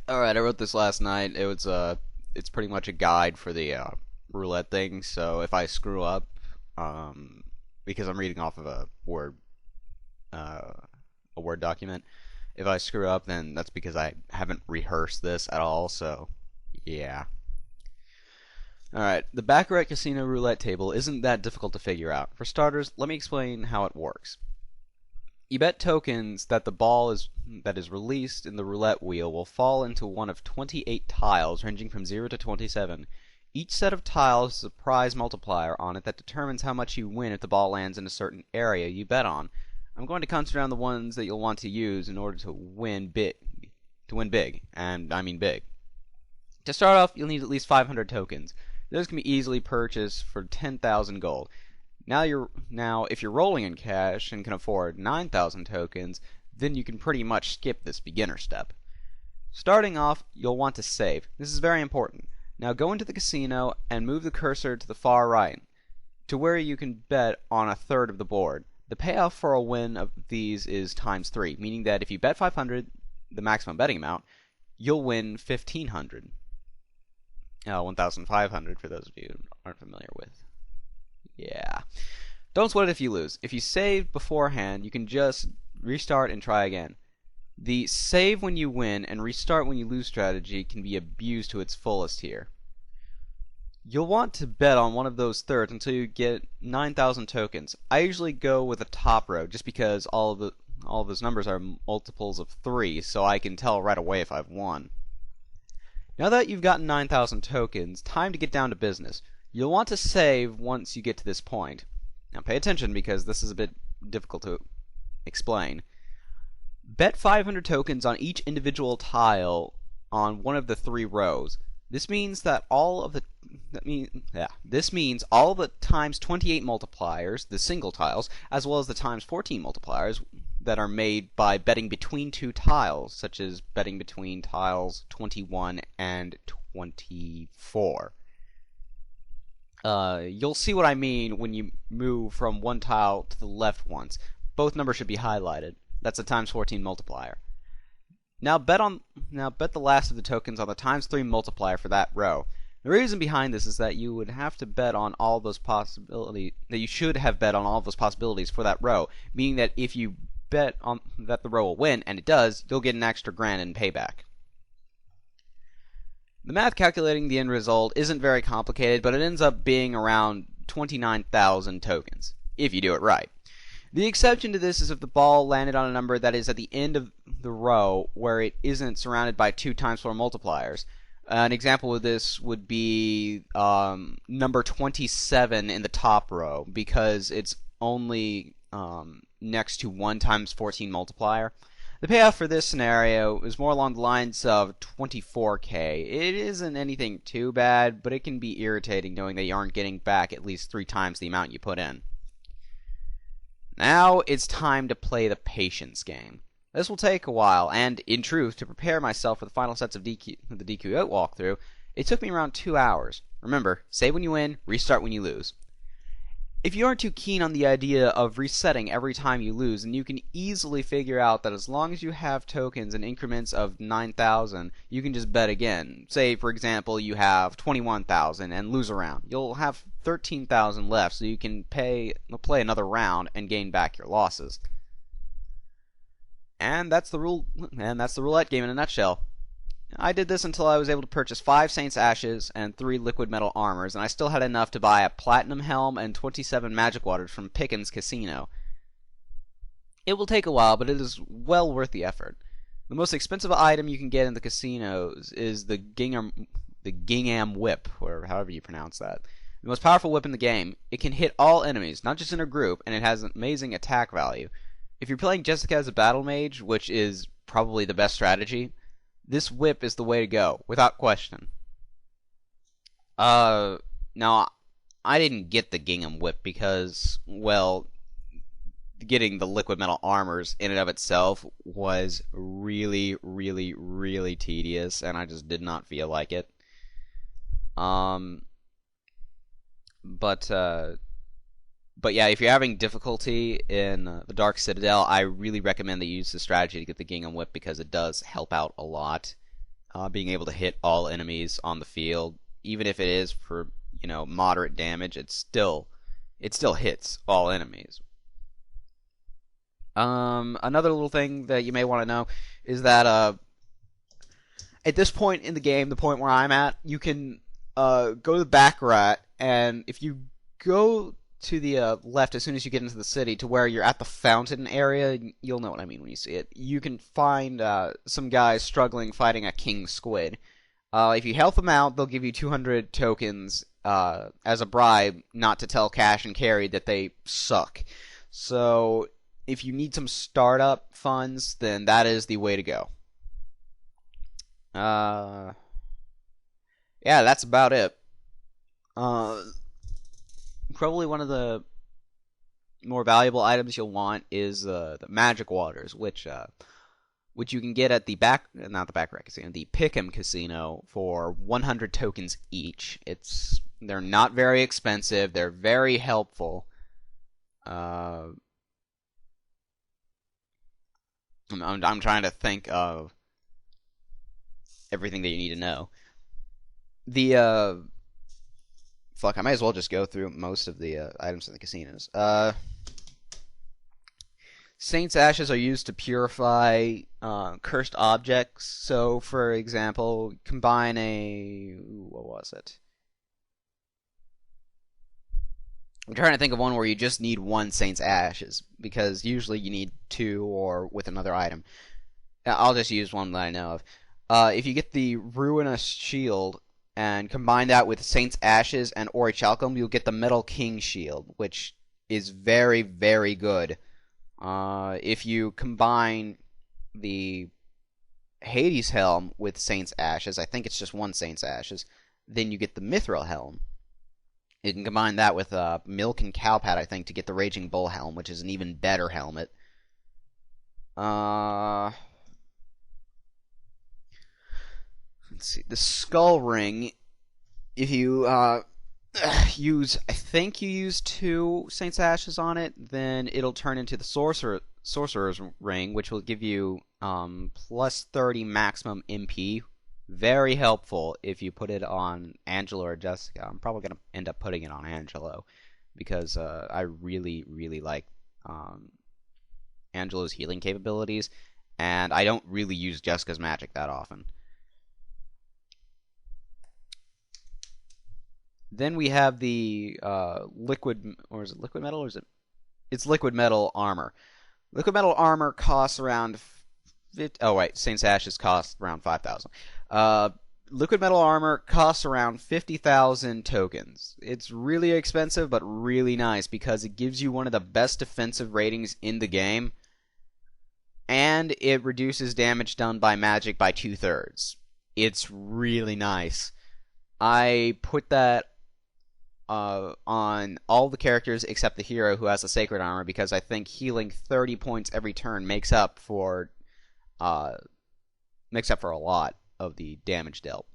Alright, I wrote this last night. It's pretty much a guide for the roulette thing. So if I screw up, um, because I'm reading off of uh, a Word document, if I screw up, then that's because I haven't rehearsed this at all. So yeah. Alright, the Baccarat Casino roulette table isn't that difficult to figure out. For starters, let me explain how it works. You bet tokens that the ball that is released in the roulette wheel will fall into one of 28 tiles ranging from 0 to 27. Each set of tiles has a prize multiplier on it that determines how much you win if the ball lands in a certain area you bet on. I'm going to concentrate on the ones that you'll want to use in order to win big. And I mean big. To start off, you'll need at least 500 tokens. Those can be easily purchased for 10,000 gold. Now, if you're rolling in cash and can afford 9,000 tokens, then you can pretty much skip this beginner step. Starting off, you'll want to save. This is very important. Now go into the casino and move the cursor to the far right, to where you can bet on a third of the board. The payoff for a win of these is times 3, meaning that if you bet 500, the maximum betting amount, you'll win 1,500. 1,500 for those of you who aren't familiar with. Yeah. Don't sweat it if you lose. If you saved beforehand, you can just restart and try again. The save when you win and restart when you lose strategy can be abused to its fullest here. You'll want to bet on one of those thirds until you get 9,000 tokens. I usually go with the top row just because all of those numbers are multiples of 3, so I can tell right away if I've won. Now that you've gotten 9,000 tokens, time to get down to business. You'll want to save once you get to this point. Now pay attention because this is a bit difficult to explain. Bet 500 tokens on each individual tile on one of the 3 rows. This means all of the times 28 multipliers, the single tiles, as well as the times 14 multipliers that are made by betting between 2 tiles, such as betting between tiles 21 and 24. You'll see what I mean when you move from one tile to the left once. Both numbers should be highlighted. That's a times 14 multiplier. Now bet the last of the tokens on the times 3 multiplier for that row. The reason behind this is that you would have to bet on all those possibilities, that you should have bet on all those possibilities for that row, meaning that if you bet on that the row will win, and it does, you'll get an extra grand in payback. The math calculating the end result isn't very complicated, but it ends up being around 29,000 tokens, if you do it right. The exception to this is if the ball landed on a number that is at the end of the row where it isn't surrounded by 2 times 4 multipliers. An example of this would be number 27 in the top row, because it's only next to 1 times 14 multiplier. The payoff for this scenario is more along the lines of 24k. It isn't anything too bad, but it can be irritating knowing that you aren't getting back at least 3 times the amount you put in. Now it's time to play the patience game. This will take a while, and in truth, to prepare myself for the final sets of the DQ8 walkthrough, it took me around 2 hours. Remember, save when you win, restart when you lose. If you aren't too keen on the idea of resetting every time you lose, then you can easily figure out that as long as you have tokens in increments of 9,000, you can just bet again. Say, for example, you have 21,000 and lose a round. You'll have 13,000 left, so you can play another round and gain back your losses. And that's the roulette game in a nutshell. I did this until I was able to purchase 5 Saints Ashes and 3 Liquid Metal Armors, and I still had enough to buy a Platinum Helm and 27 Magic Waters from Pickens Casino. It will take a while, but it is well worth the effort. The most expensive item you can get in the casinos is the Gingham Whip, or however you pronounce that. The most powerful whip in the game. It can hit all enemies, not just in a group, and it has an amazing attack value. If you're playing Jessica as a battle mage, which is probably the best strategy, this whip is the way to go, without question. Now, I didn't get the Gingham Whip because, well, getting the Liquid Metal Armors in and of itself was really, really, really tedious, and I just did not feel like it. But yeah, if you're having difficulty in the Dark Citadel, I really recommend that you use the strategy to get the Gingham Whip because it does help out a lot. being able to hit all enemies on the field, even if it is for moderate damage, it still hits all enemies. Another little thing that you may want to know is that at this point in the game, the point where I'm at, you can go to the back rat, and if you go to the left as soon as you get into the city to where you're at the fountain area, you'll know what I mean when you see it. You can find some guys struggling fighting a king squid. If you help them out, they'll give you 200 tokens as a bribe not to tell Cash and Carry that they suck. So if you need some startup funds, then that is the way to go. Yeah, that's about it. Probably one of the more valuable items you'll want is the magic waters, which you can get at the not the baccarat casino, the Pick'em casino for 100 tokens each. They're not very expensive. They're very helpful. I'm trying to think of everything that you need to know. I might as well just go through most of the items in the casinos. Saint's ashes are used to purify cursed objects. So, for example, combine what was it? I'm trying to think of one where you just need one Saint's ashes, because usually you need two or with another item. I'll just use one that I know of. If you get the Ruinous Shield and combine that with Saint's Ashes and Orichalcum, you'll get the Metal King Shield, which is very, very good. If you combine the Hades Helm with Saint's Ashes, I think it's just one Saint's Ashes, then you get the Mithril Helm. You can combine that with Milk and Cowpat, I think, to get the Raging Bull Helm, which is an even better helmet. Let's see. The Skull Ring, if you I think you use two Saint's Ashes on it, then it'll turn into the Sorcerer's Ring, which will give you plus 30 maximum MP. Very helpful if you put it on Angelo or Jessica. I'm probably going to end up putting it on Angelo, because I really, really like Angelo's healing capabilities, and I don't really use Jessica's magic that often. Then we have the liquid, or is it liquid metal, or is it? It's liquid metal armor. Liquid metal armor costs around 50. Oh wait, Saint's Ashes costs around 5,000. Liquid metal armor costs around 50,000 tokens. It's really expensive, but really nice, because it gives you one of the best defensive ratings in the game, and it reduces damage done by magic by 2/3. It's really nice. I put that on all the characters except the hero, who has a sacred armor, because I think healing 30 points every turn makes up for a lot of the damage dealt.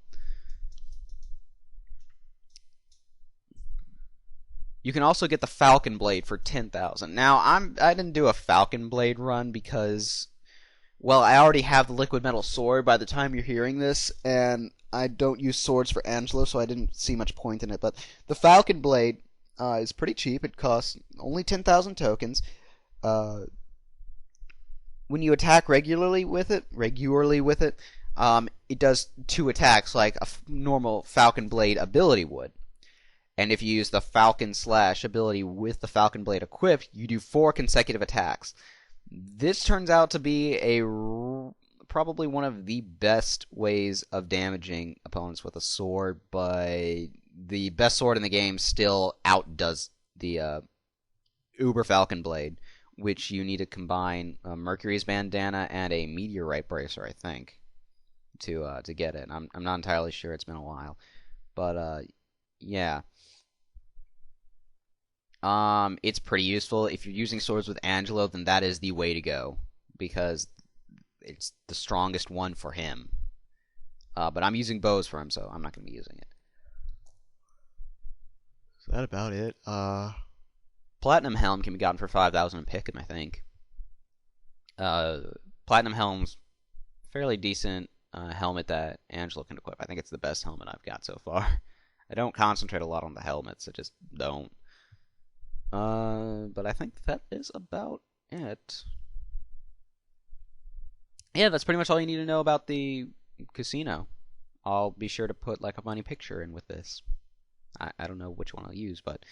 You can also get the Falcon Blade for 10,000. Now, I didn't do a Falcon Blade run because, well, I already have the liquid metal sword by the time you're hearing this, and I don't use swords for Angelo, so I didn't see much point in it. But the Falcon Blade is pretty cheap. It costs only 10,000 tokens. When you attack regularly with it, it does 2 attacks like a normal Falcon Blade ability would. And if you use the Falcon Slash ability with the Falcon Blade equipped, you do 4 consecutive attacks. This turns out to be probably one of the best ways of damaging opponents with a sword, but the best sword in the game still outdoes the Uber Falcon Blade, which you need to combine Mercury's Bandana and a Meteorite Bracer, I think, to get it. I'm not entirely sure. It's been a while, but yeah. It's pretty useful. If you're using swords with Angelo, then that is the way to go, because it's the strongest one for him. But I'm using bows for him, so I'm not going to be using it. Is that about it? Platinum Helm can be gotten for 5,000 in Pick'em, I think. Platinum Helm's fairly decent helmet that Angela can equip. I think it's the best helmet I've got so far. I don't concentrate a lot on the helmets. I just don't. But I think that is about it. Yeah, that's pretty much all you need to know about the casino. I'll be sure to put like a funny picture in with this. I don't know which one I'll use, but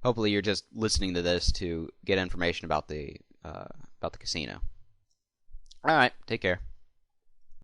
hopefully you're just listening to this to get information about the casino. All right, take care.